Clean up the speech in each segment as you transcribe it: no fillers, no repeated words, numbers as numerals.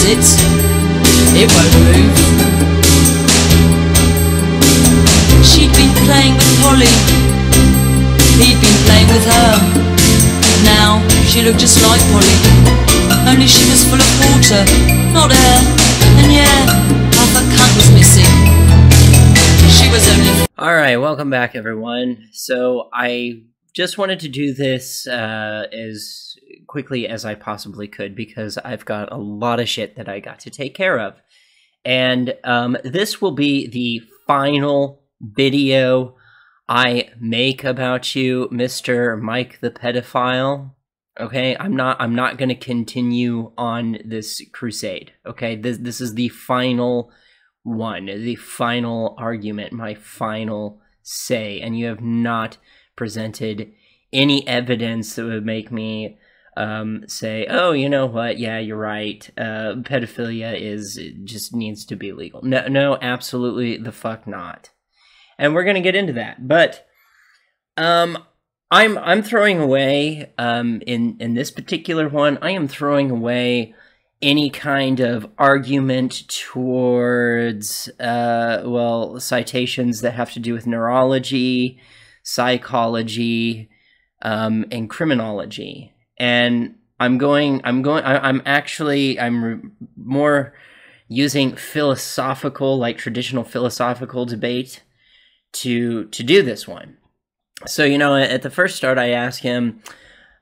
it. It won't move. She'd been playing with Polly. He'd been playing with her. Now she looked just like Polly, only she was full of water, not air. And yeah, half her cunt was missing. She was only... Alright, welcome back everyone. So I just wanted to do this as quickly as I possibly could because I've got a lot of shit that I got to take care of. And this will be the final video I make about you, Mr. Mike the Pedophile. Okay, I'm not going to continue on this crusade. Okay, this is the final one, the final argument, my final say, and you have not presented any evidence that would make me say, oh, you know what, yeah, you're right, pedophilia just needs to be legal. No, absolutely the fuck not. And we're gonna get into that, but I'm throwing away in this particular one, I am throwing away any kind of argument towards well, citations that have to do with neurology, psychology, and criminology. And I'm more using philosophical, like traditional philosophical debate to do this one. So, you know, at the first start, I asked him,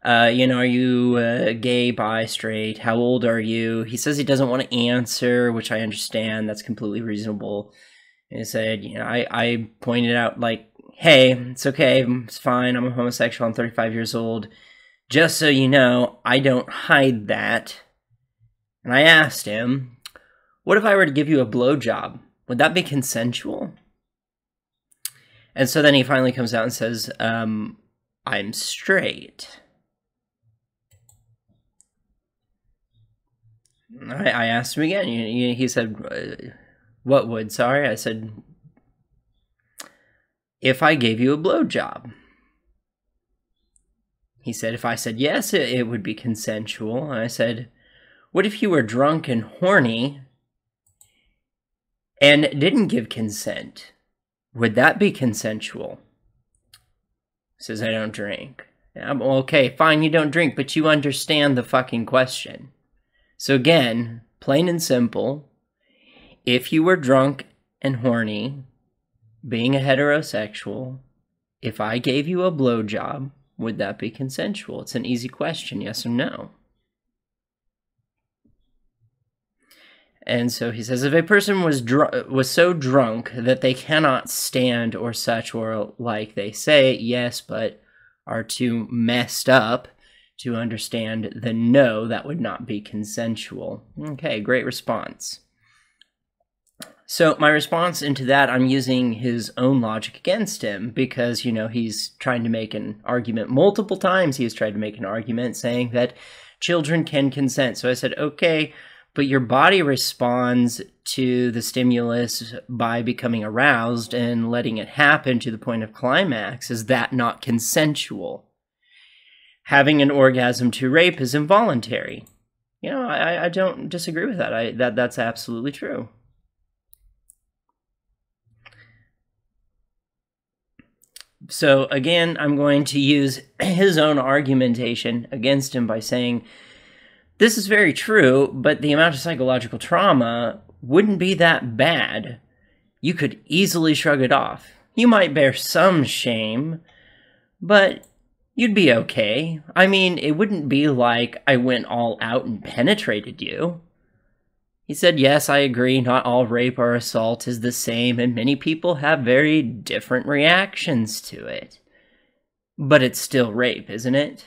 you know, are you gay, bi, straight? How old are you? He says he doesn't want to answer, which I understand. That's completely reasonable. And he said, you know, I pointed out, like, hey, it's okay. It's fine. I'm a homosexual. I'm 35 years old. Just so you know, I don't hide that. And I asked him, what if I were to give you a blowjob? Would that be consensual? And so then he finally comes out and says, I'm straight. I asked him again. He said, what would? Sorry. I said, if I gave you a blowjob. He said, if I said yes, it would be consensual. And I said, what if you were drunk and horny and didn't give consent? Would that be consensual? He says, I don't drink. Okay, fine, you don't drink, but you understand the fucking question. So again, plain and simple, if you were drunk and horny, being a heterosexual, if I gave you a blowjob, would that be consensual? It's an easy question, yes or no. And so he says, if a person was so drunk that they cannot stand or such, or like they say, yes, but are too messed up to understand, then no, that would not be consensual. Okay, great response. So my response into that, I'm using his own logic against him because, you know, he's trying to make an argument multiple times. He's tried to make an argument saying that children can consent. So I said, okay, but your body responds to the stimulus by becoming aroused and letting it happen to the point of climax. Is that not consensual? Having an orgasm to rape is involuntary. You know, I don't disagree with that. That's absolutely true. So again, I'm going to use his own argumentation against him by saying, this is very true, but the amount of psychological trauma wouldn't be that bad. You could easily shrug it off. You might bear some shame, but you'd be okay. I mean, it wouldn't be like I went all out and penetrated you. He said, yes, I agree, not all rape or assault is the same, and many people have very different reactions to it. But it's still rape, isn't it?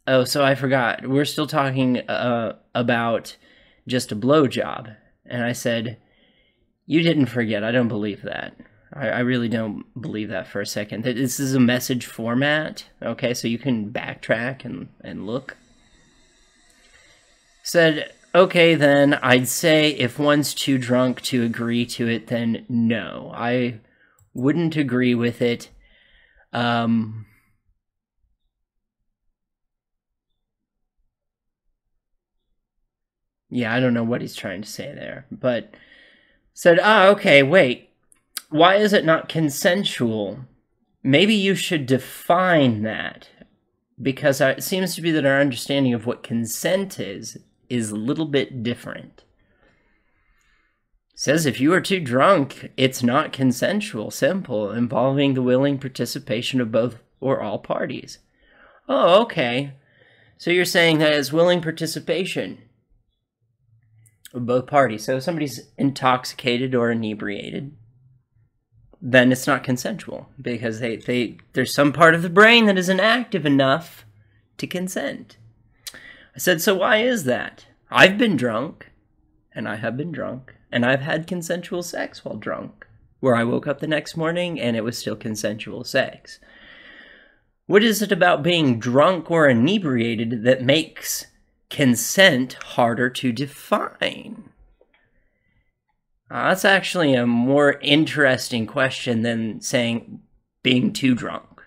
Oh, so I forgot. We're still talking about just a blowjob. And I said, you didn't forget. I don't believe that. I really don't believe that for a second. This is a message format. Okay, so you can backtrack and look. Said, okay, then I'd say if one's too drunk to agree to it, then no. I wouldn't agree with it. Yeah, I don't know what he's trying to say there, but said, okay, wait, why is it not consensual? Maybe you should define that, because it seems to be that our understanding of what consent is a little bit different. It says if you are too drunk, it's not consensual, simple, involving the willing participation of both or all parties. Oh, okay. So you're saying that it's willing participation of both parties. So if somebody's intoxicated or inebriated, then it's not consensual, because there's some part of the brain that isn't active enough to consent. I said, so why is that? I've been drunk, and I have been drunk, and I've had consensual sex while drunk, where I woke up the next morning and it was still consensual sex. What is it about being drunk or inebriated that makes consent harder to define? That's actually a more interesting question than saying being too drunk.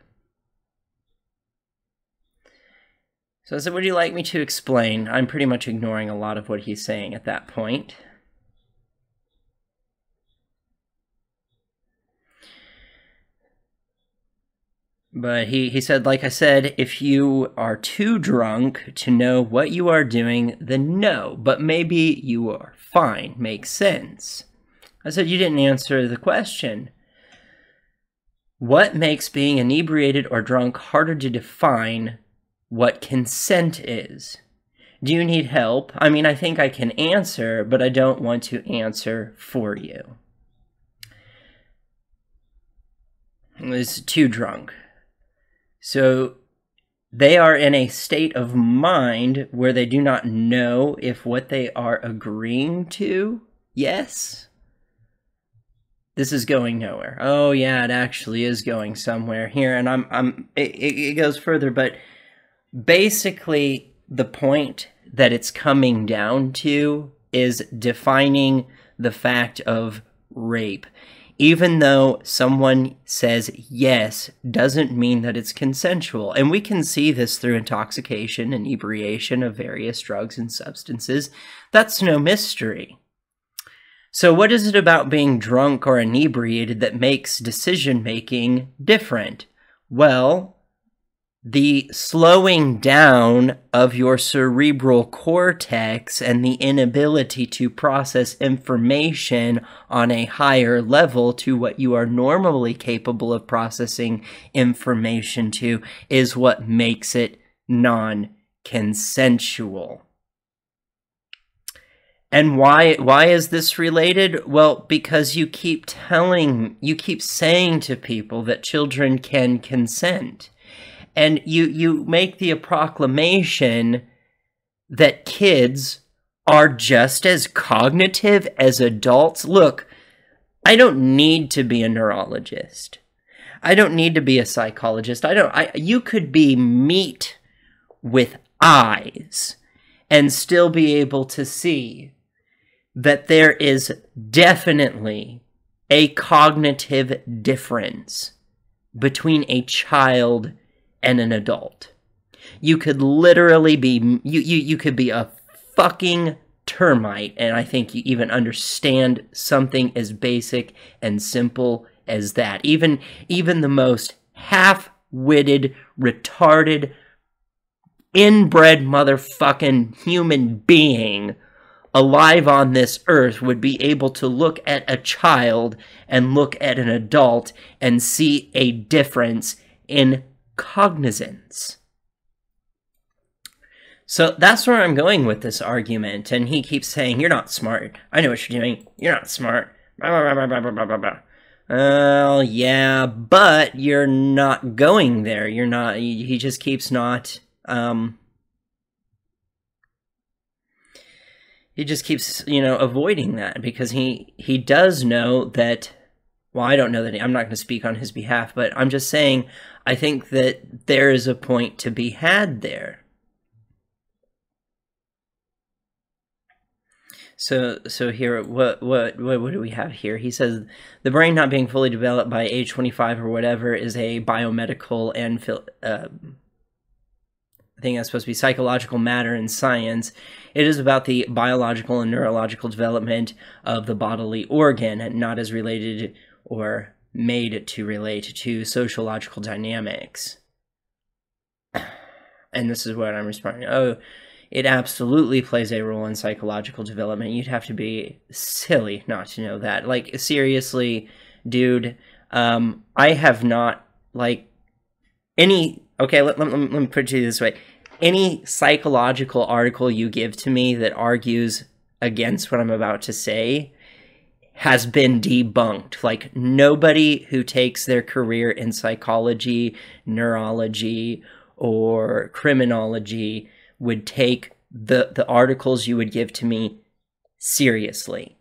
So I said, would you like me to explain? I'm pretty much ignoring a lot of what he's saying at that point. But he said, like I said, if you are too drunk to know what you are doing, then no. But maybe you are fine. Makes sense. I said, you didn't answer the question. What makes being inebriated or drunk harder to define what consent is? Do you need help? I mean, I think I can answer, but I don't want to answer for you. I was too drunk. So they are in a state of mind where they do not know if what they are agreeing to, yes, this is going nowhere. Oh yeah, it actually is going somewhere here, and it goes further, but basically the point that it's coming down to is defining the fact of rape. Even though someone says yes, doesn't mean that it's consensual. And we can see this through intoxication and inebriation of various drugs and substances. That's no mystery. So what is it about being drunk or inebriated that makes decision-making different? Well, the slowing down of your cerebral cortex and the inability to process information on a higher level to what you are normally capable of processing information to is what makes it non-consensual. And why is this related? Well, because you keep saying to people that children can consent. And you make the proclamation that kids are just as cognitive as adults. Look, I don't need to be a neurologist. I don't need to be a psychologist. You could be meat with eyes and still be able to see that there is definitely a cognitive difference between a child and an adult. You could literally be, you could be a fucking termite, and I think you even understand something as basic and simple as that. Even the most half-witted, retarded, inbred motherfucking human being alive on this earth would be able to look at a child and look at an adult and see a difference in cognizance. So that's where I'm going with this argument, and he keeps saying, you're not smart. I know what you're doing. You're not smart. Well, yeah, but you're not going there. You're not, he just keeps not, he just keeps, avoiding that, because he does know that, well, I don't know that, I'm not going to speak on his behalf, but I'm just saying, I think that there is a point to be had there. So here, what do we have here? He says, the brain not being fully developed by age 25 or whatever is a biomedical and thing that's supposed to be psychological matter and science. It is about the biological and neurological development of the bodily organ, not as related or made to relate to sociological dynamics. And this is what I'm responding. Oh, it absolutely plays a role in psychological development. You'd have to be silly not to know that. Like, seriously, dude, I have not, like, any... Okay, let me put it to you this way. Any psychological article you give to me that argues against what I'm about to say has been debunked. Like, nobody who takes their career in psychology, neurology, or criminology would take the articles you would give to me seriously.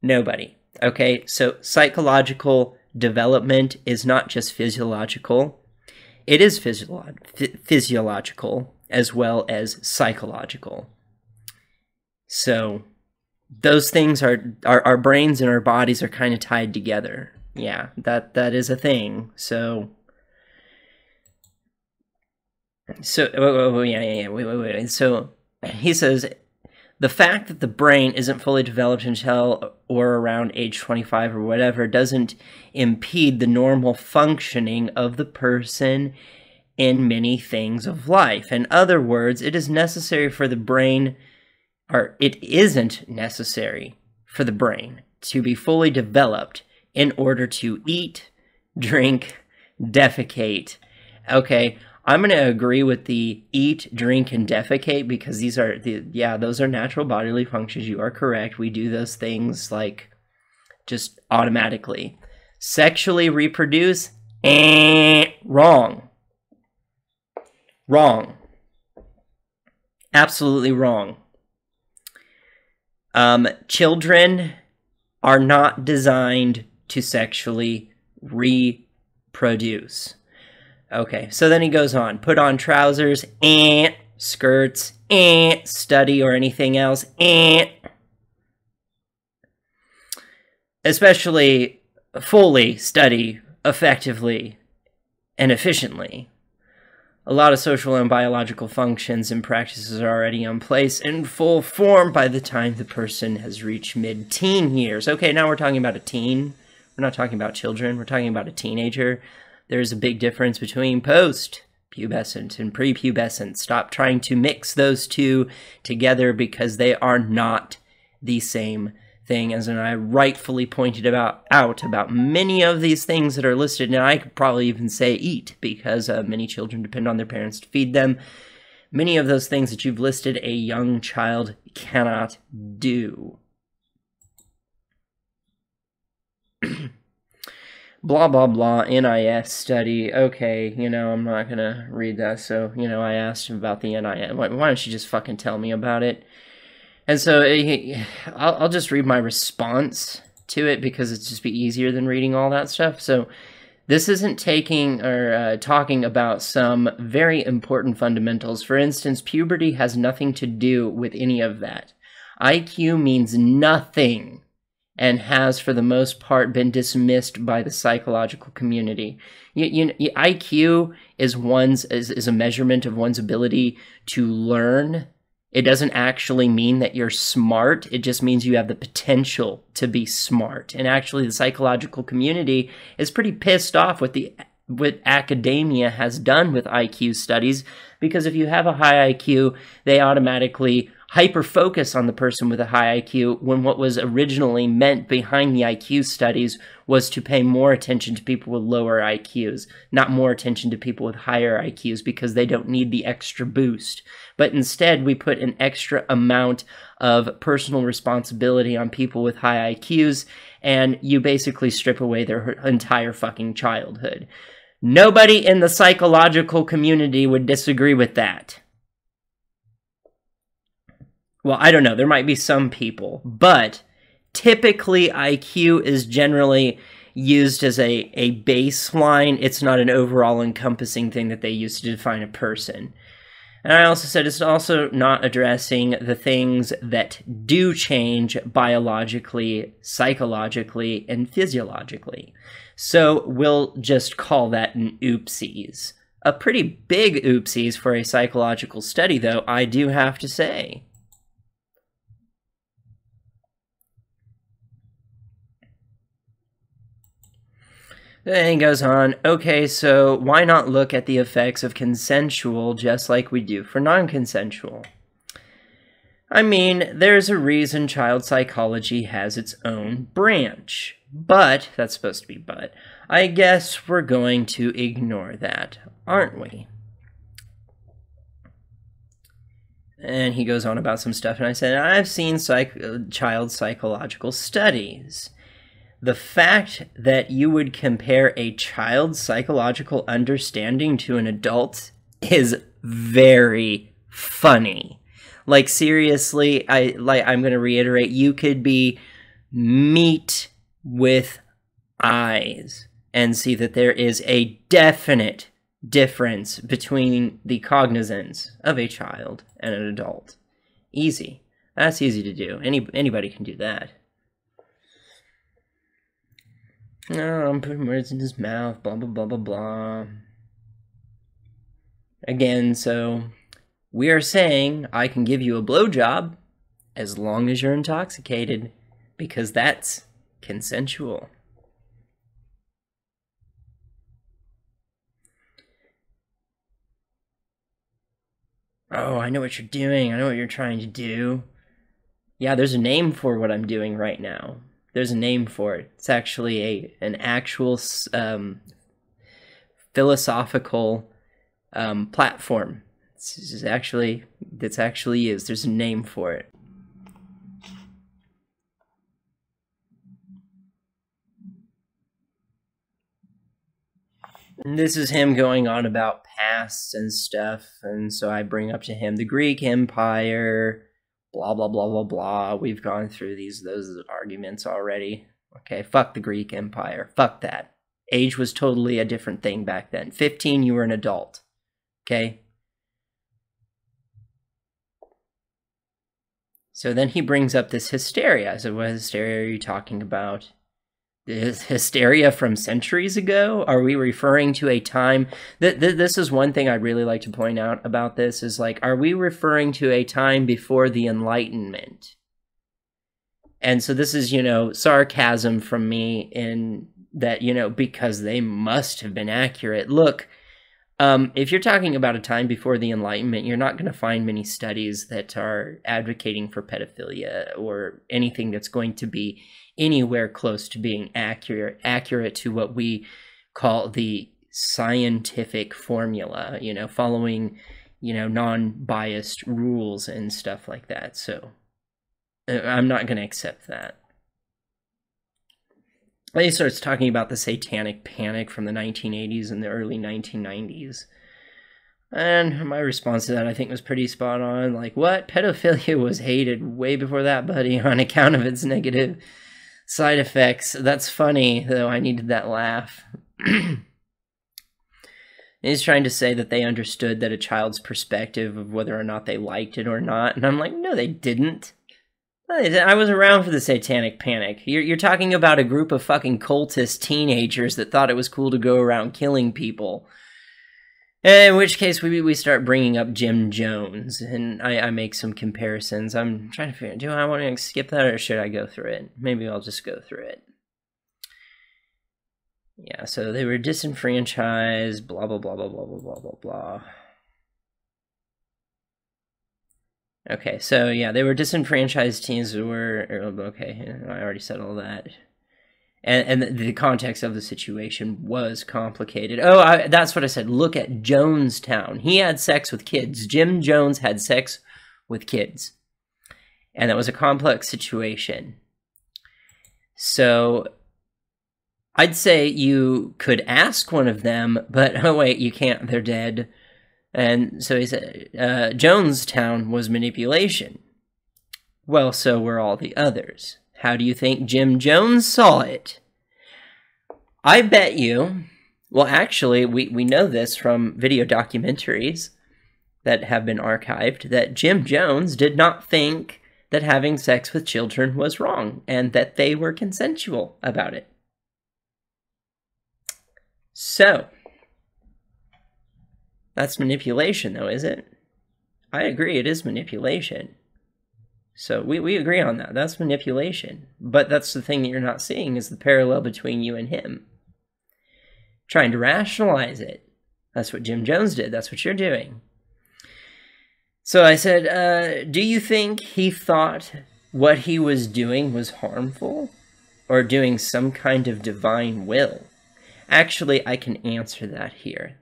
Nobody. Okay, so psychological development is not just physiological. It is physiological as well as psychological. So those things are our brains and our bodies are kind of tied together. Yeah, that is a thing. So wait. So he says, the fact that the brain isn't fully developed until or around age 25 or whatever doesn't impede the normal functioning of the person in many things of life. In other words, it is necessary for the brain, or it isn't necessary for the brain to be fully developed in order to eat, drink, defecate. Okay, I'm going to agree with the eat, drink, and defecate because these are, those are natural bodily functions. You are correct. We do those things, like, just automatically. Sexually reproduce? Wrong. Wrong. Absolutely wrong. Children are not designed to sexually reproduce. Okay, so then he goes on. Put on trousers, skirts, study or anything else, especially fully study effectively and efficiently. A lot of social and biological functions and practices are already in place in full form by the time the person has reached mid-teen years. Okay, now we're talking about a teen. We're not talking about children. We're talking about a teenager. There's a big difference between post-pubescent and prepubescent. Stop trying to mix those two together because they are not the same thing. As I rightfully pointed out about many of these things that are listed. Now, I could probably even say eat because many children depend on their parents to feed them. Many of those things that you've listed, a young child cannot do. Blah, blah, blah, NIS study. Okay, I'm not going to read that. So, I asked him about the NIS. Why don't you just fucking tell me about it? And so I'll just read my response to it because it's just be easier than reading all that stuff. So this isn't taking or talking about some very important fundamentals. For instance, puberty has nothing to do with any of that. IQ means nothing and has, for the most part, been dismissed by the psychological community. IQ is a measurement of one's ability to learn. It doesn't actually mean that you're smart. It just means you have the potential to be smart. And actually, the psychological community is pretty pissed off with what academia has done with IQ studies, because if you have a high IQ, they automatically hyper-focus on the person with a high IQ when what was originally meant behind the IQ studies was to pay more attention to people with lower IQs, not more attention to people with higher IQs because they don't need the extra boost. But instead, we put an extra amount of personal responsibility on people with high IQs, and you basically strip away their entire fucking childhood. Nobody in the psychological community would disagree with that. Well, I don't know. There might be some people, but typically IQ is generally used as a baseline. It's not an overall encompassing thing that they use to define a person. And I also said it's also not addressing the things that do change biologically, psychologically, and physiologically. So we'll just call that an oopsies. A pretty big oopsies for a psychological study, though, I do have to say. Then he goes on, okay, so why not look at the effects of consensual just like we do for non-consensual? I mean, there's a reason child psychology has its own branch. But, that's supposed to be but, I guess we're going to ignore that, aren't we? And he goes on about some stuff, and I said, I've seen child psychological studies. The fact that you would compare a child's psychological understanding to an adult is very funny. Like, seriously, I'm going to reiterate, you could be meat with eyes and see that there is a definite difference between the cognizance of a child and an adult. Easy. That's easy to do. Anybody can do that. No, I'm putting words in his mouth, blah, blah, blah, blah, blah. Again, so we are saying I can give you a blowjob as long as you're intoxicated, because that's consensual. Oh, I know what you're doing. I know what you're trying to do. Yeah, there's a name for what I'm doing right now. There's a name for it. It's actually an actual philosophical platform. It's actually used. There's a name for it. And this is him going on about pasts and stuff, and so I bring up to him the Greek Empire, blah, blah, blah, blah, blah. We've gone through those arguments already. Okay, fuck the Greek Empire. Fuck that. Age was totally a different thing back then. 15, you were an adult. Okay? So then he brings up this hysteria. I said, what hysteria are you talking about? This hysteria from centuries ago? Are we referring to a time... This is one thing I'd really like to point out about this, is like, are we referring to a time before the Enlightenment? And so this is, sarcasm from me in that, because they must have been accurate. Look, if you're talking about a time before the Enlightenment, you're not going to find many studies that are advocating for pedophilia or anything that's going to be anywhere close to being accurate to what we call the scientific formula, following, non-biased rules and stuff like that. So I'm not going to accept that. Then he starts talking about the satanic panic from the 1980s and the early 1990s. And my response to that, I think, was pretty spot on. Like, what? Pedophilia was hated way before that, buddy, on account of its negative side effects. That's funny, though. I needed that laugh. He's trying to say that they understood that a child's perspective of whether or not they liked it or not. And I'm like, no, they didn't. I was around for the satanic panic. You're talking about a group of fucking cultist teenagers that thought it was cool to go around killing people. In which case, we start bringing up Jim Jones, and I make some comparisons. I'm trying to figure out, do I want to skip that, or should I go through it? Maybe I'll just go through it. Yeah, so they were disenfranchised, blah, blah, blah, blah, blah, blah, blah, blah, blah. Okay, so yeah, they were disenfranchised teens who were, okay, I already said all that. And the context of the situation was complicated. Oh, that's what I said. Look at Jonestown. He had sex with kids. Jim Jones had sex with kids. And that was a complex situation. So I'd say you could ask one of them, but oh wait, you can't. They're dead. And so he said, Jonestown was manipulation. Well, so were all the others. How do you think Jim Jones saw it? I bet you, well, actually, we know this from video documentaries that have been archived, that Jim Jones did not think that having sex with children was wrong, and that they were consensual about it. So, That's manipulation, though, is it? I agree, it is manipulation. So we agree on that. That's manipulation. But that's the thing that you're not seeing, is the parallel between you and him. Trying to rationalize it. That's what Jim Jones did. That's what you're doing. So I said, do you think he thought what he was doing was harmful? Or doing some kind of divine will? Actually, I can answer that here.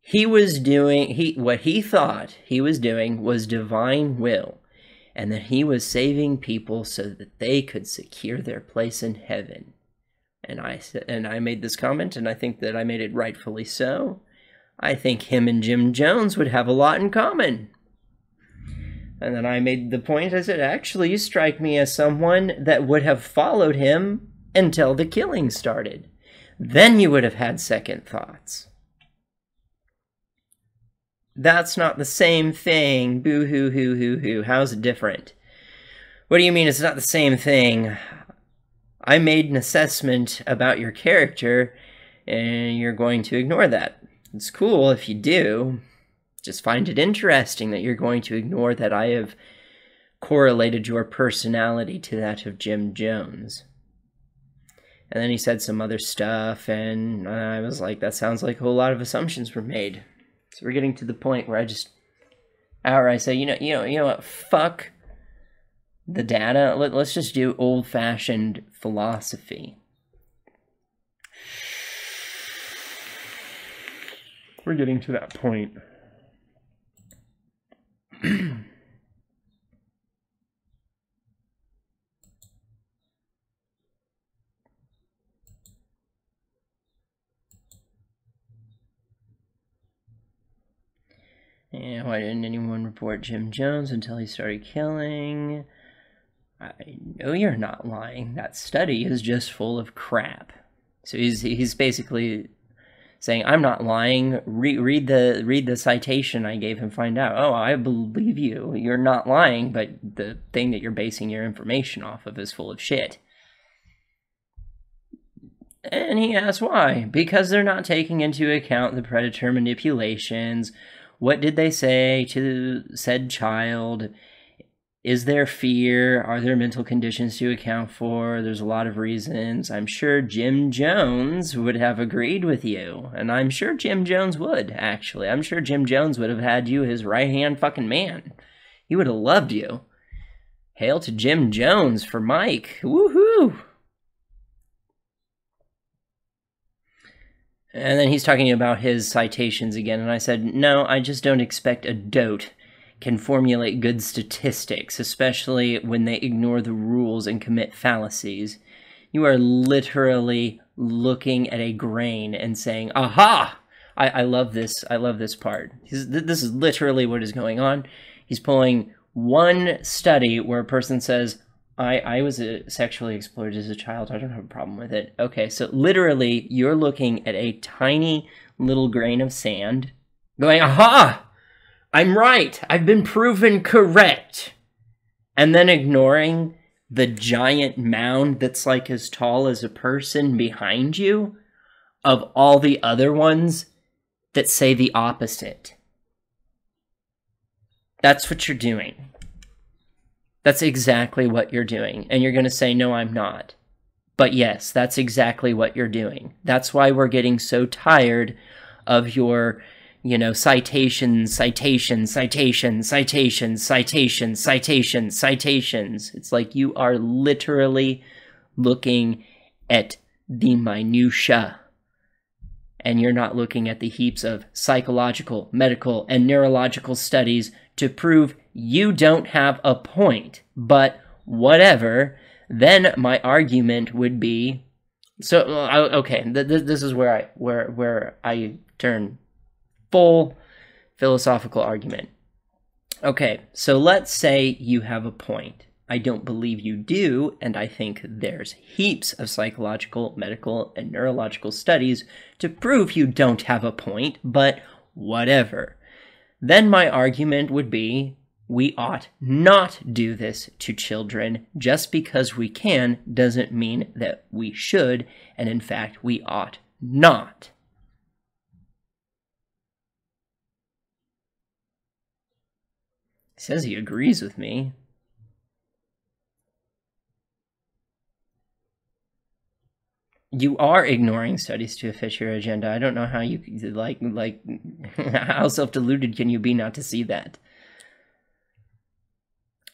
He was doing, what he thought he was doing was divine will, and that he was saving people so that they could secure their place in heaven. And I made this comment, and I think that I made it rightfully so. I think him and Jim Jones would have a lot in common. And then I made the point, I said, actually, you strike me as someone that would have followed him until the killing started. Then you would have had second thoughts. That's not the same thing. Boo-hoo, hoo-hoo-hoo. How's it different? What do you mean it's not the same thing? I made an assessment about your character, and you're going to ignore that. It's cool if you do. Just find it interesting that you're going to ignore that I have correlated your personality to that of Jim Jones. And then he said some other stuff, and I was like, that sounds like a whole lot of assumptions were made. So we're getting to the point where I say, you know what, fuck the data. Let's just do old-fashioned philosophy. We're getting to that point. And why didn't anyone report Jim Jones until he started killing? I know you're not lying. That study is just full of crap. So he's basically saying, I'm not lying. Read the citation I gave him, find out. Oh, I believe you. You're not lying, but the thing that you're basing your information off of is full of shit. And he asks why. Because they're not taking into account the predator manipulations. What did they say to said child? Is there fear? Are there mental conditions to account for? There's a lot of reasons. I'm sure Jim Jones would have agreed with you. And I'm sure Jim Jones would, actually. I'm sure Jim Jones would have had you his right-hand fucking man. He would have loved you. Hail to Jim Jones for Mike. Woohoo! And then he's talking about his citations again, and I said, no, I just don't expect a dote can formulate good statistics, especially when they ignore the rules and commit fallacies. You are literally looking at a grain and saying, aha! I love this. I love this part. This is literally what is going on. He's pulling one study where a person says, I was sexually exploited as a child. I don't have a problem with it. Okay, so literally, you're looking at a tiny little grain of sand, going, aha! I'm right! I've been proven correct! And then ignoring the giant mound that's like as tall as a person behind you of all the other ones that say the opposite. That's what you're doing. That's exactly what you're doing. And you're going to say, no, I'm not. But yes, that's exactly what you're doing. That's why we're getting so tired of your, citations. It's like you are literally looking at the minutia. And you're not looking at the heaps of psychological, medical, and neurological studies to prove you don't have a point. But whatever, then my argument would be, so okay, this is where I turn full philosophical argument. Okay, so let's say you have a point. I don't believe you do, and I think there's heaps of psychological, medical, and neurological studies to prove you don't have a point, but whatever. Then my argument would be, we ought not do this to children. Just because we can doesn't mean that we should, and in fact, we ought not. says he agrees with me. You are ignoring studies to fit your agenda. I don't know how you, how self-deluded can you be not to see that?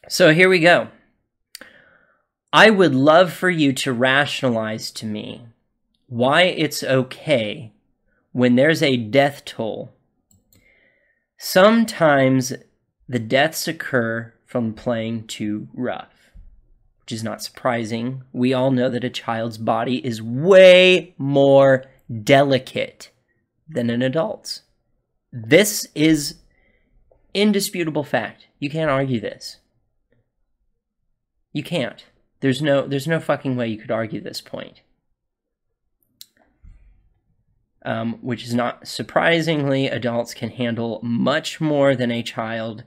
So here we go. I would love for you to rationalize to me why it's okay when there's a death toll. Sometimes the deaths occur from playing too rough, which is not surprising. We all know that a child's body is way more delicate than an adult's. This is indisputable fact. You can't argue this. You can't. There's no fucking way you could argue this point. Which is not surprisingly, adults can handle much more than a child.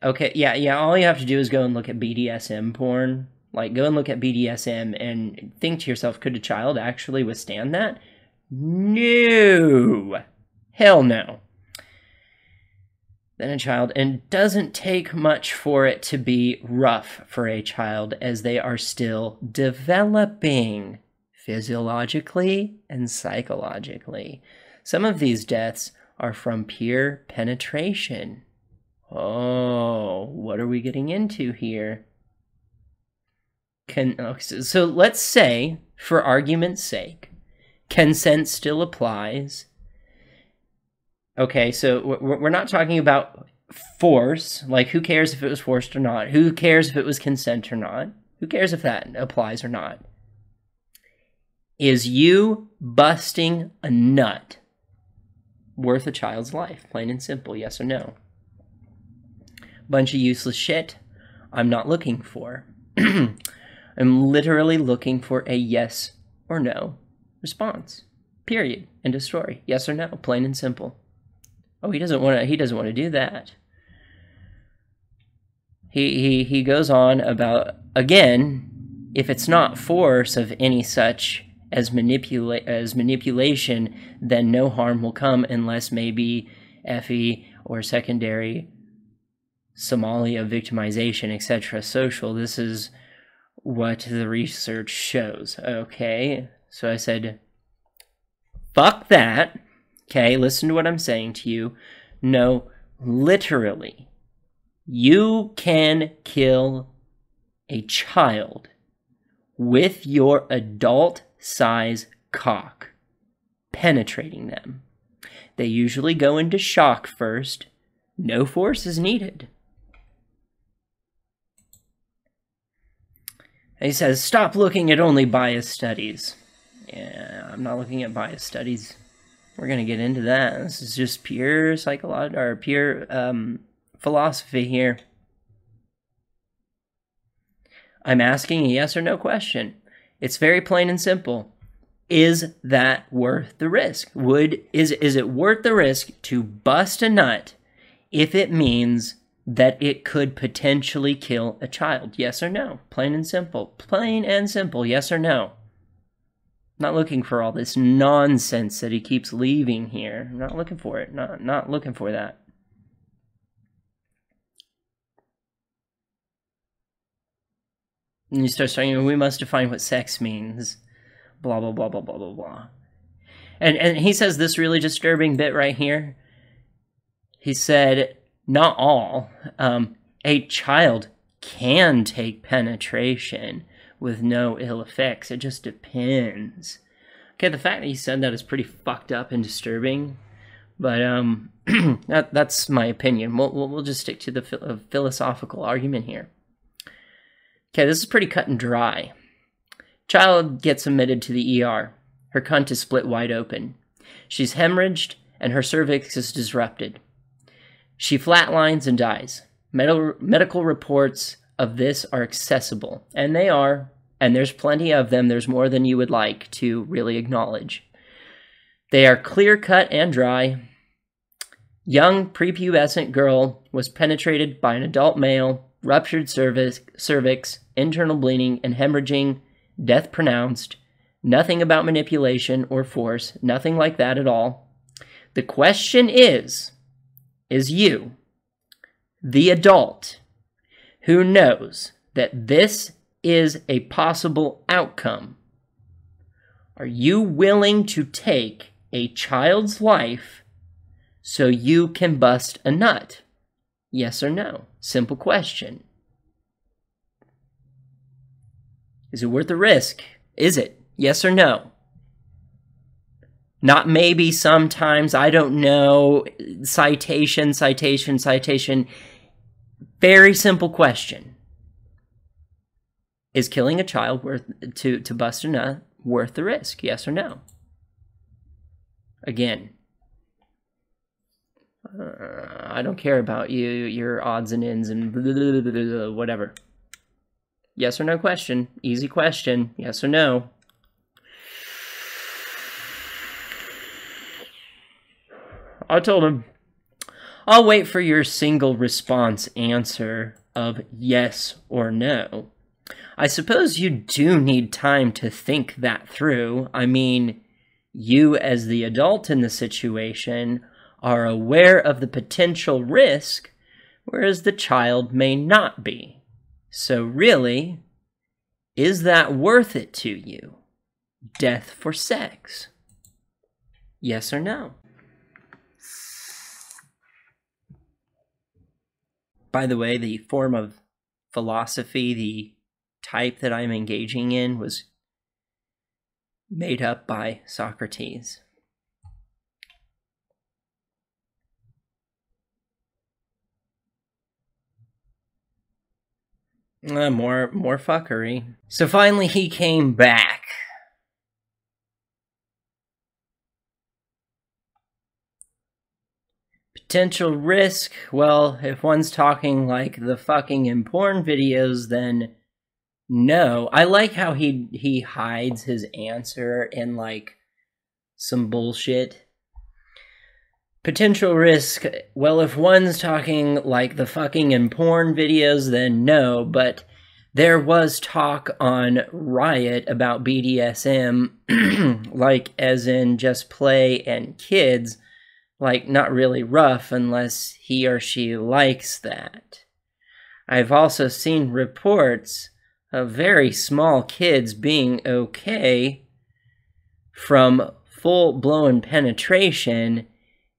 Okay, yeah, all you have to do is go and look at BDSM porn. Like, go and look at BDSM and think to yourself, could a child actually withstand that? No! Hell no. Than a child, and it doesn't take much for it to be rough for a child as they are still developing physiologically and psychologically. Some of these deaths are from pure penetration. Oh, what are we getting into here? So let's say, for argument's sake, consent still applies. Okay, so we're not talking about force. Like, who cares if it was forced or not? Who cares if it was consent or not? Who cares if that applies or not? Is you busting a nut worth a child's life? Plain and simple, yes or no? Bunch of useless shit I'm not looking for. I'm literally looking for a yes or no response. Period. End of story. Yes or no. Plain and simple. Oh, he doesn't want to do that. He goes on about, again, if it's not force of any such as manipulation, then no harm will come unless maybe FE or secondary Somalia victimization, etc. social. This is what the research shows. Okay, so I said, fuck that. Okay, listen to what I'm saying to you. No, literally, you can kill a child with your adult-size cock, penetrating them. They usually go into shock first. No force is needed. And he says, stop looking at only biased studies. Yeah, I'm not looking at biased studies. We're going to get into that. This is just pure psychology, or pure philosophy here. I'm asking a yes or no question. It's very plain and simple. Is that worth the risk? Is it worth the risk to bust a nut if it means that it could potentially kill a child? Yes or no? Plain and simple. Plain and simple. Yes or no? Not looking for all this nonsense that he keeps leaving here. I'm not looking for it. Not looking for that. And you start saying, we must define what sex means. Blah, blah, blah, blah, blah, blah, blah. And he says this really disturbing bit right here. He said, not all. A child can take penetration with no ill effects. It just depends. Okay, the fact that he said that is pretty fucked up and disturbing, but that's my opinion. We'll just stick to the philosophical argument here. Okay, this is pretty cut and dry. Child gets admitted to the ER. Her cunt is split wide open. She's hemorrhaged and her cervix is disrupted. She flatlines and dies. Medical reports of this are accessible, and they are, and there's plenty of them. There's more than you would like to really acknowledge. They are clear-cut and dry. Young prepubescent girl was penetrated by an adult male, ruptured cervix, internal bleeding and hemorrhaging, death pronounced. Nothing about manipulation or force, nothing like that at all. The question is you, the adult who knows that this is a possible outcome, are you willing to take a child's life so you can bust a nut? Yes or no? Simple question. Is it worth the risk? Is it? Yes or no? Not maybe, sometimes, I don't know. Citation, citation, citation. Very simple question. Is killing a child worth to bust a nut worth the risk? Yes or no? Again, I don't care about your odds and ends and blah, blah, blah, blah, whatever. Yes or no question. Easy question. Yes or no. I told him, I'll wait for your single response answer of yes or no. I suppose you do need time to think that through. I mean, you as the adult in the situation are aware of the potential risk, whereas the child may not be. So really, is that worth it to you? Death for sex? Yes or no? By the way, the form of philosophy, the type that I'm engaging in, was made up by Socrates. More fuckery. So finally he came back. Potential risk? Well, if one's talking like the fucking in porn videos, then no. I like how he hides his answer in like some bullshit. Potential risk? Well, if one's talking like the fucking in porn videos, then no. But there was talk on Riot about BDSM, like as in just play and kids. Like, not really rough unless he or she likes that. I've also seen reports of very small kids being okay from full-blown penetration,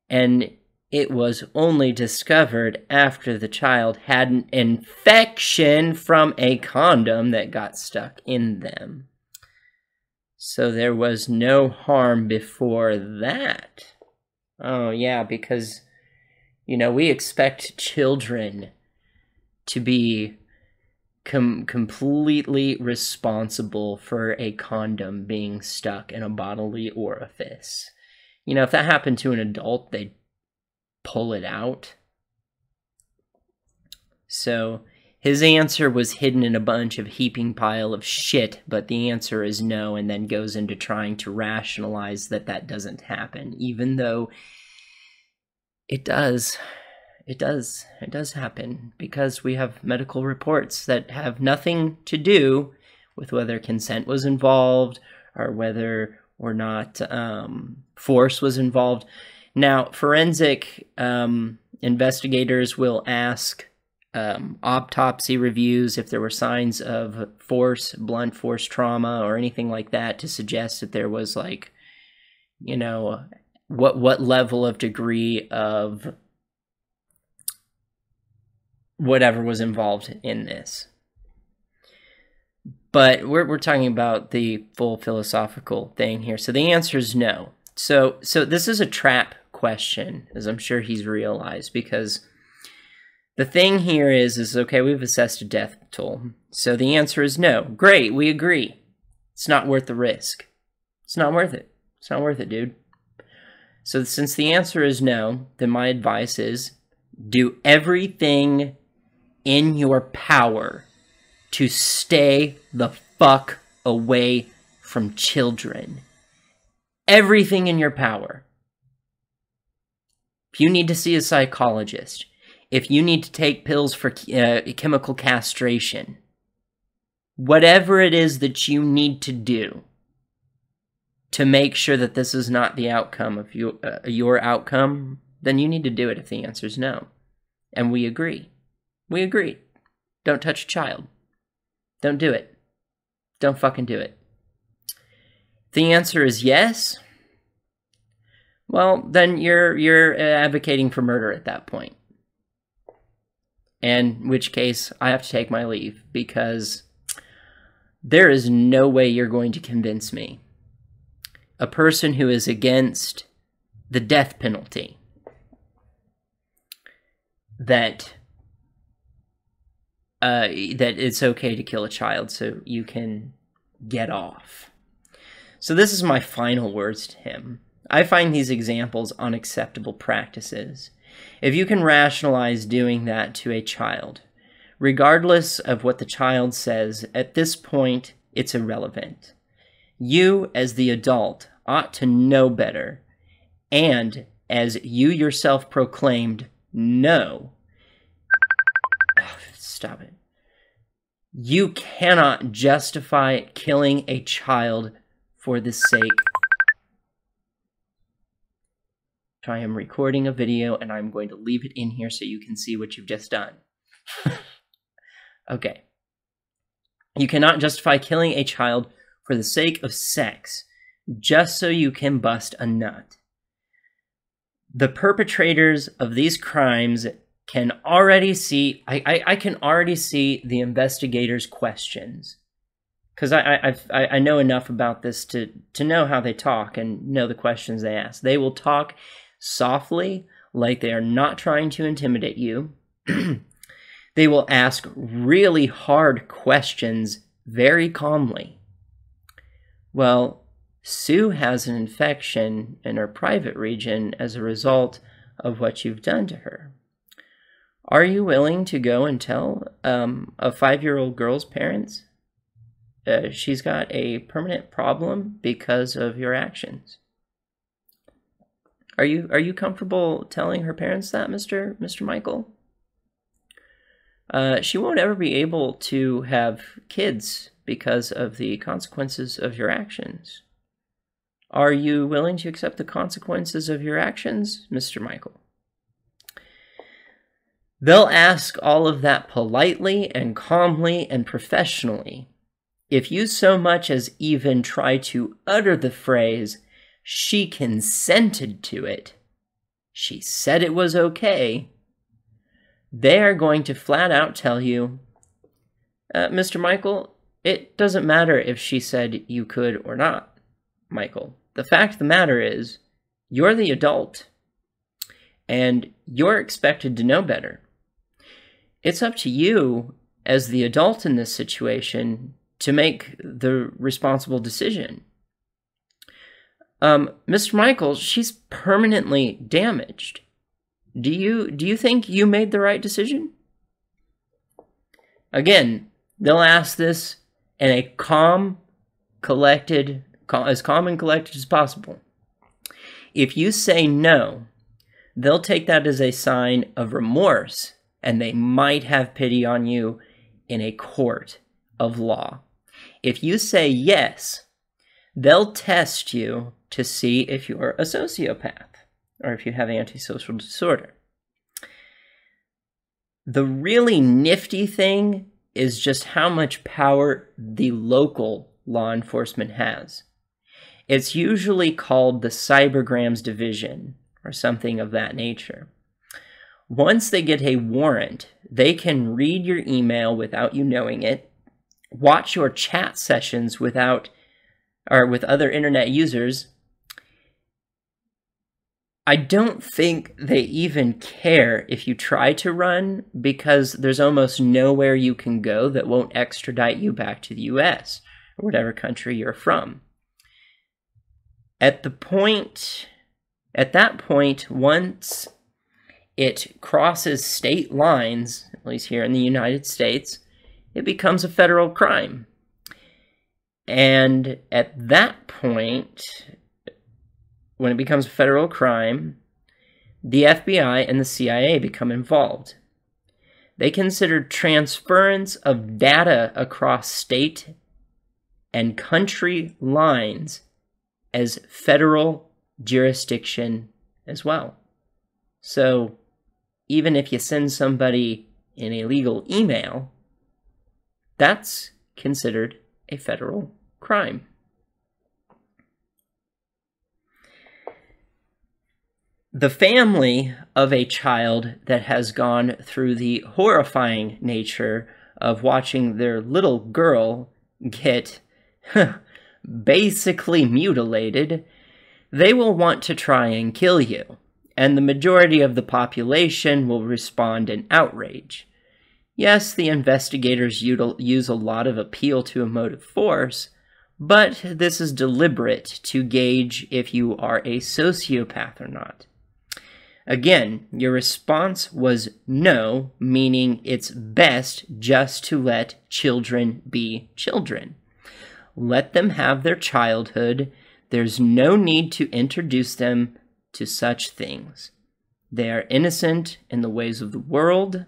and it was only discovered after the child had an infection from a condom that got stuck in them. So there was no harm before that. Oh, yeah, because, you know, we expect children to be completely responsible for a condom being stuck in a bodily orifice. You know, if that happened to an adult, they'd pull it out. So his answer was hidden in a bunch of heaping pile of shit, but the answer is no, and then goes into trying to rationalize that that doesn't happen, even though it does. It does happen, because we have medical reports that have nothing to do with whether consent was involved or whether or not force was involved. Now, forensic investigators will ask autopsy reviews if there were signs of force, blunt force trauma, or anything like that to suggest that there was, like, you know, what level of degree of whatever was involved in this. But we're talking about the full philosophical thing here. So the answer is no. So this is a trap question, as I'm sure he's realized, because the thing here is okay, we've assessed a death toll. So the answer is no. Great, we agree. It's not worth the risk. It's not worth it. It's not worth it, dude. So since the answer is no, then my advice is do everything in your power to stay the fuck away from children. Everything in your power. If you need to see a psychologist, if you need to take pills for chemical castration, whatever it is that you need to do to make sure that this is not the outcome of your outcome, then you need to do it if the answer is no. And we agree. We agreed. Don't touch a child. Don't do it. Don't fucking do it. If the answer is yes, well, then you're advocating for murder at that point. In which case, I have to take my leave, because there is no way you're going to convince me, a person who is against the death penalty, that it's okay to kill a child so you can get off. So this is my final words to him. I find these examples unacceptable practices. If you can rationalize doing that to a child, regardless of what the child says, at this point, it's irrelevant. You, as the adult, ought to know better, and as you yourself proclaimed, know. Oh, stop it. You cannot justify killing a child for the sake. I am recording a video and I'm going to leave it in here so you can see what you've just done. Okay. You cannot justify killing a child for the sake of sex just so you can bust a nut. The perpetrators of these crimes can already see, I can already see the investigators' questions. Because I know enough about this to know how they talk and know the questions they ask. They will talk softly, like they are not trying to intimidate you. They will ask really hard questions very calmly. Well, Sue has an infection in her private region as a result of what you've done to her. Are you willing to go and tell a 5-year-old girl's parents she's got a permanent problem because of your actions? Are you comfortable telling her parents that, Mr. Michael? She won't ever be able to have kids because of the consequences of your actions. Are you willing to accept the consequences of your actions, Mr. Michael? They'll ask all of that politely and calmly and professionally. If you so much as even try to utter the phrase, "She consented to it," "She said it was okay," they are going to flat out tell you, Mr. Michael, it doesn't matter if she said you could or not, Michael. The fact of the matter is, you're the adult, and you're expected to know better. It's up to you, as the adult in this situation, to make the responsible decision. Mr. Michael, she's permanently damaged. Do you think you made the right decision? Again, they'll ask this in a as calm and collected as possible. If you say no, they'll take that as a sign of remorse, and they might have pity on you in a court of law. If you say yes, they'll test you to see if you're a sociopath or if you have antisocial disorder. The really nifty thing is just how much power the local law enforcement has. It's usually called the Cybergrams Division or something of that nature. Once they get a warrant, they can read your email without you knowing it, watch your chat sessions with other internet users. I don't think they even care if you try to run, because there's almost nowhere you can go that won't extradite you back to the US or whatever country you're from. At that point, once it crosses state lines, at least here in the United States, it becomes a federal crime. And at that point, when it becomes a federal crime, the FBI and the CIA become involved. They consider transference of data across state and country lines as federal jurisdiction as well. So even if you send somebody in a legal email, that's considered a federal crime. The family of a child that has gone through the horrifying nature of watching their little girl get basically mutilated, they will want to try and kill you, and the majority of the population will respond in outrage. Yes, the investigators use a lot of appeal to emotive force, but this is deliberate to gauge if you are a sociopath or not. Again, your response was no, meaning it's best just to let children be children. Let them have their childhood. There's no need to introduce them to such things. They are innocent in the ways of the world.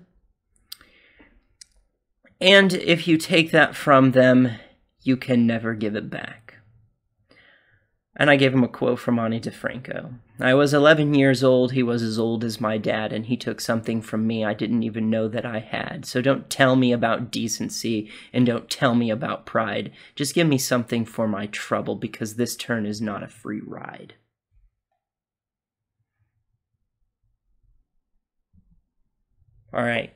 And if you take that from them, you can never give it back. And I gave him a quote from Ani DeFranco. I was 11 years old, he was as old as my dad, and he took something from me I didn't even know that I had. So don't tell me about decency, and don't tell me about pride. Just give me something for my trouble, because this turn is not a free ride. All right.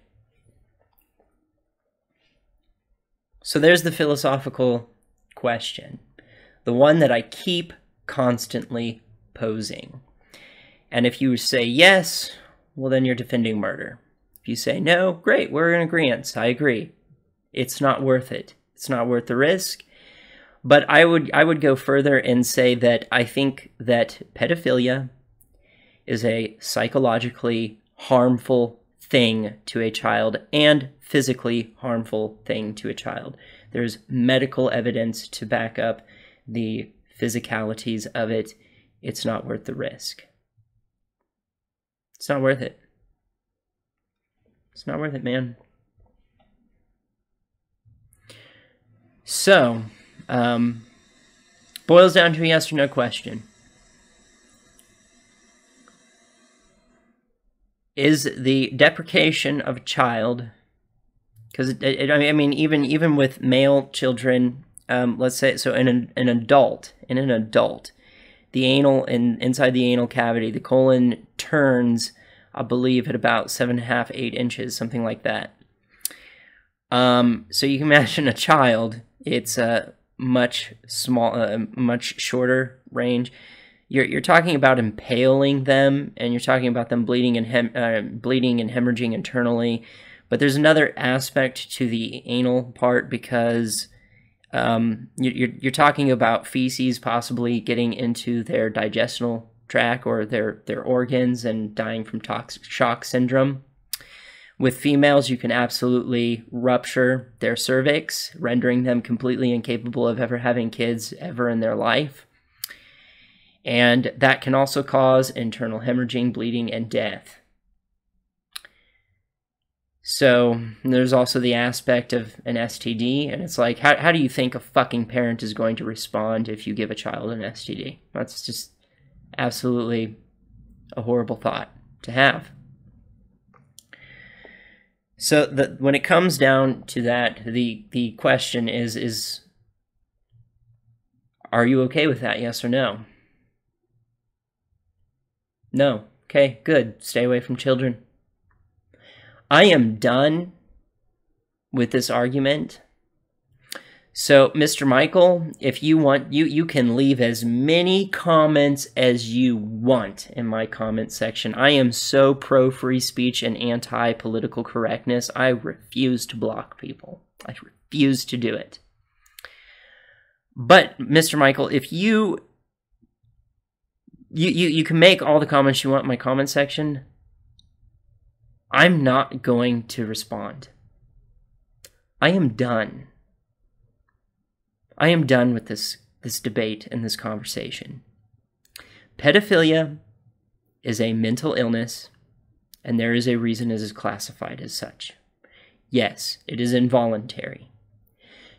So there's the philosophical question. The one that I keep constantly posing. And if you say yes, well, then you're defending murder. If you say no, great, we're in agreement. I agree. It's not worth it. It's not worth the risk. But I would go further and say that I think that pedophilia is a psychologically harmful thing to a child and physically harmful thing to a child. There's medical evidence to back up the physicalities of it. It's not worth the risk. It's not worth it. It's not worth it, man. So, boils down to a yes or no question. Is the deprecation of a child, because I mean, even with male children, let's say, so in an adult, the anal, inside the anal cavity, the colon turns, I believe, at about 7.5, 8 inches, something like that. So you can imagine a child, it's a much shorter range. You're talking about impaling them, and you're talking about them bleeding and hemorrhaging internally. But there's another aspect to the anal part, because you're talking about feces possibly getting into their digestional tract or their organs and dying from toxic shock syndrome. With females, you can absolutely rupture their cervix, rendering them completely incapable of ever having kids ever in their life. And that can also cause internal hemorrhaging, bleeding, and death. So there's also the aspect of an STD, and it's like, how do you think a fucking parent is going to respond if you give a child an STD? That's just absolutely a horrible thought to have. So when it comes down to that, the question is, are you okay with that, yes or no? No. Okay, good. Stay away from children. I am done with this argument. So, Mr. Michael, if you want, you can leave as many comments as you want in my comment section. I am so pro free speech and anti-political correctness. I refuse to block people. I refuse to do it. But, Mr. Michael, if you can make all the comments you want in my comment section, I'm not going to respond. I am done. I am done with this debate and this conversation. Pedophilia is a mental illness, and there is a reason it is classified as such. Yes, it is involuntary.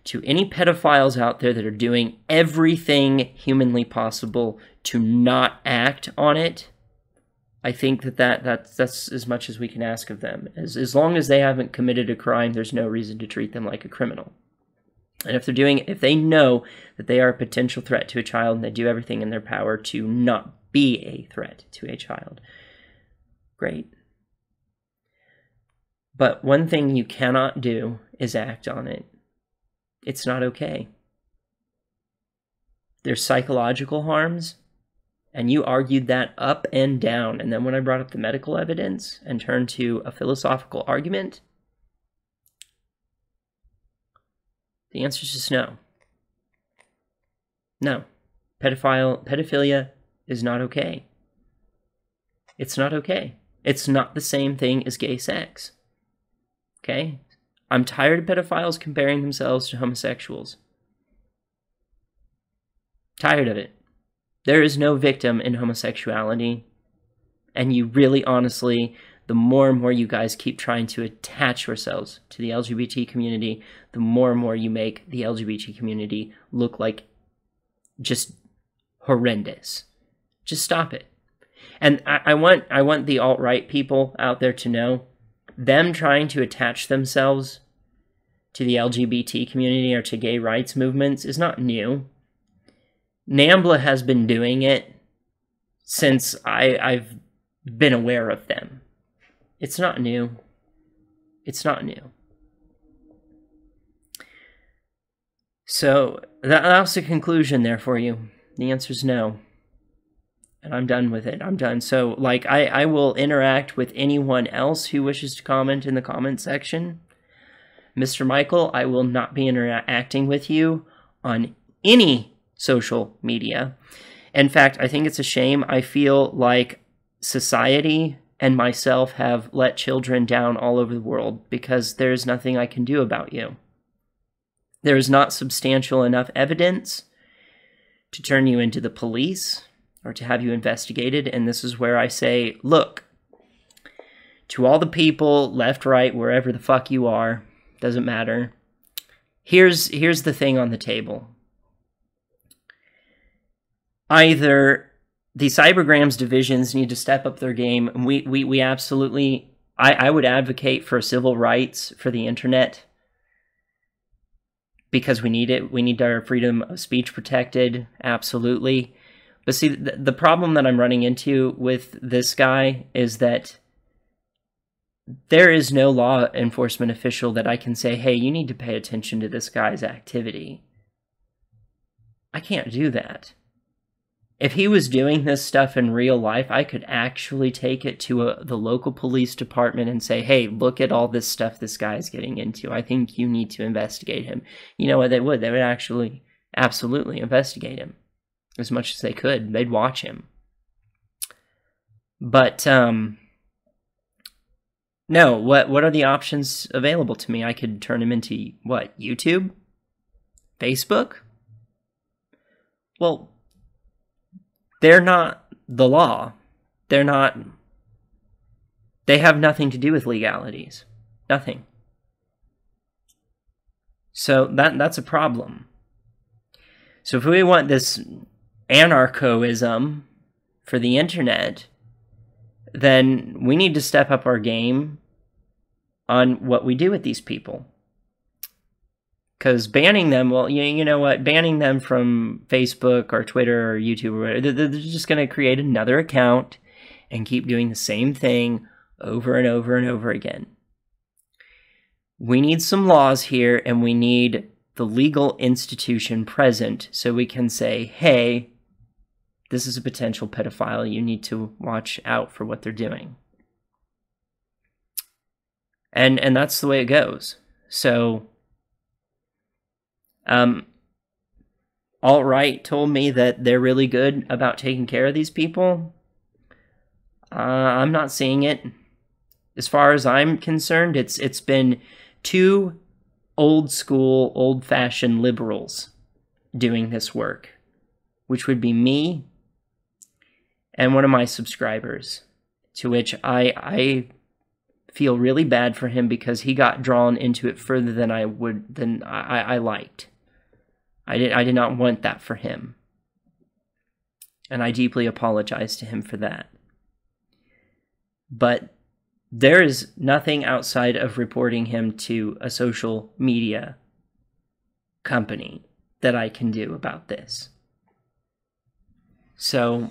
To any pedophiles out there that are doing everything humanly possible to not act on it, I think that's as much as we can ask of them. As long as they haven't committed a crime, there's no reason to treat them like a criminal. And if they know that they are a potential threat to a child and they do everything in their power to not be a threat to a child, great. But one thing you cannot do is act on it. It's not okay. There's psychological harms, and you argued that up and down. And then when I brought up the medical evidence and turned to a philosophical argument, the answer is just no. No. Pedophilia is not okay. It's not okay. It's not the same thing as gay sex. Okay? I'm tired of pedophiles comparing themselves to homosexuals. Tired of it. There is no victim in homosexuality. And you really, honestly, the more and more you guys keep trying to attach yourselves to the LGBT community, the more and more you make the LGBT community look like just horrendous. Just stop it. And I want the alt-right people out there to know, them trying to attach themselves to the LGBT community or to gay rights movements is not new. NAMBLA has been doing it since I've been aware of them. It's not new. It's not new. So that's the conclusion there for you. The answer is no. And I'm done with it. I'm done. So, like, I will interact with anyone else who wishes to comment in the comment section. Mr. Michael, I will not be interacting with you on any social media. In fact, I think it's a shame. I feel like society and myself have let children down all over the world because there is nothing I can do about you. There is not substantial enough evidence to turn you into the police or to have you investigated. And this is where I say, look, to all the people, left, right, wherever the fuck you are, doesn't matter. Here's the thing on the table. Either the cybergrams divisions need to step up their game, and we absolutely, I would advocate for civil rights for the internet, because we need it. We need our freedom of speech protected, absolutely. But see, the problem that I'm running into with this guy is that there is no law enforcement official that I can say, hey, you need to pay attention to this guy's activity. I can't do that. If he was doing this stuff in real life, I could actually take it to the local police department and say, hey, look at all this stuff this guy's getting into. I think you need to investigate him. You know what they would? They would actually absolutely investigate him as much as they could. They'd watch him. But, no, what are the options available to me? I could turn him into, what, YouTube? Facebook? Well, they're not the law. They have nothing to do with legalities. Nothing. So that's a problem. So if we want this anarchoism for the internet, then we need to step up our game on what we do with these people. Because banning them, well, you know what? Banning them from Facebook or Twitter or YouTube or whatever, they're just going to create another account and keep doing the same thing over and over and over again. We need some laws here, and we need the legal institution present so we can say, hey, this is a potential pedophile. You need to watch out for what they're doing. And that's the way it goes. So, alt-right told me that they're really good about taking care of these people. I'm not seeing it. As far as I'm concerned, it's been two old school, old-fashioned liberals doing this work, which would be me and one of my subscribers, to which I feel really bad for him because he got drawn into it further than I liked. I did not want that for him. And I deeply apologize to him for that. But there is nothing outside of reporting him to a social media company that I can do about this. So,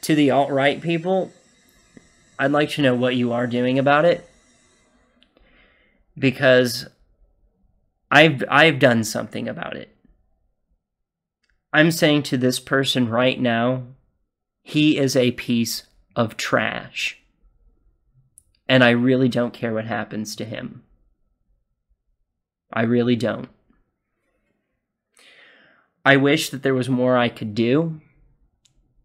to the alt-right people, I'd like to know what you are doing about it. Because I've done something about it. I'm saying to this person right now, he is a piece of trash. And I really don't care what happens to him. I really don't. I wish that there was more I could do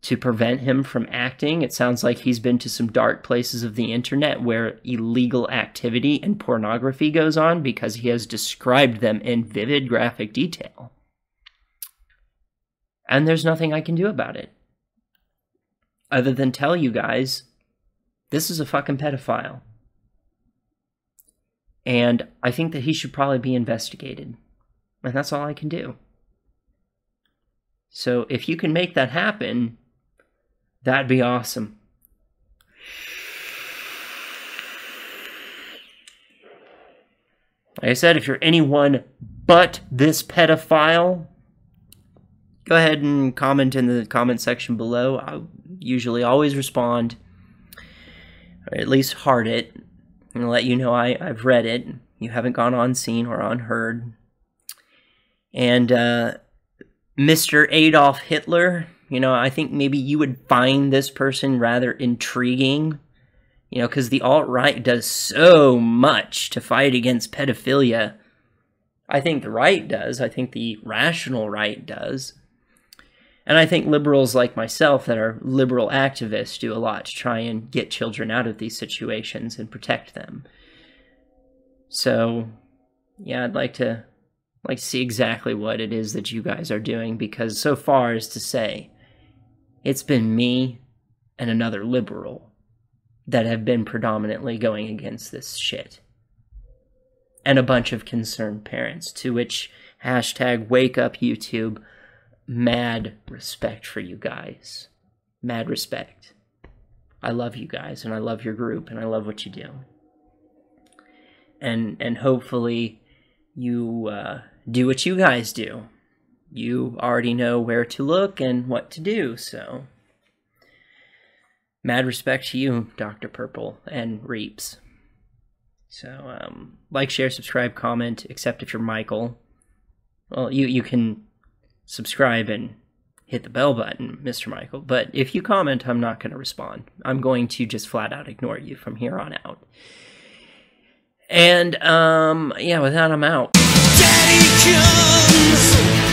to prevent him from acting. It sounds like he's been to some dark places of the internet where illegal activity and pornography goes on because he has described them in vivid graphic detail. And there's nothing I can do about it. Other than tell you guys, this is a fucking pedophile. And I think that he should probably be investigated. And that's all I can do. So if you can make that happen, that'd be awesome. Like I said, if you're anyone but this pedophile, go ahead and comment in the comment section below. I usually always respond, or at least heart it, and let you know I've read it. You haven't gone unseen or unheard. And Mr. Adolf Hitler, you know, I think maybe you would find this person rather intriguing, you know, because the alt-right does so much to fight against pedophilia. I think the right does. I think the rational right does. And I think liberals like myself that are liberal activists do a lot to try and get children out of these situations and protect them. So, yeah, I'd like to see exactly what it is that you guys are doing, because so far as to say, it's been me and another liberal that have been predominantly going against this shit. And a bunch of concerned parents, to which hashtag wake up YouTube, mad respect for you guys. Mad respect. I love you guys, and I love your group, and I love what you do. And hopefully you do what you guys do. You already know where to look and what to do, so mad respect to you, Dr. Purple and Reaps. So, like, share, subscribe, comment, except if you're Michael. Well, you can subscribe and hit the bell button, Mr. Michael, but if you comment, I'm not going to respond. I'm going to just flat out ignore you from here on out. And, yeah, with that, I'm out. Daddy comes.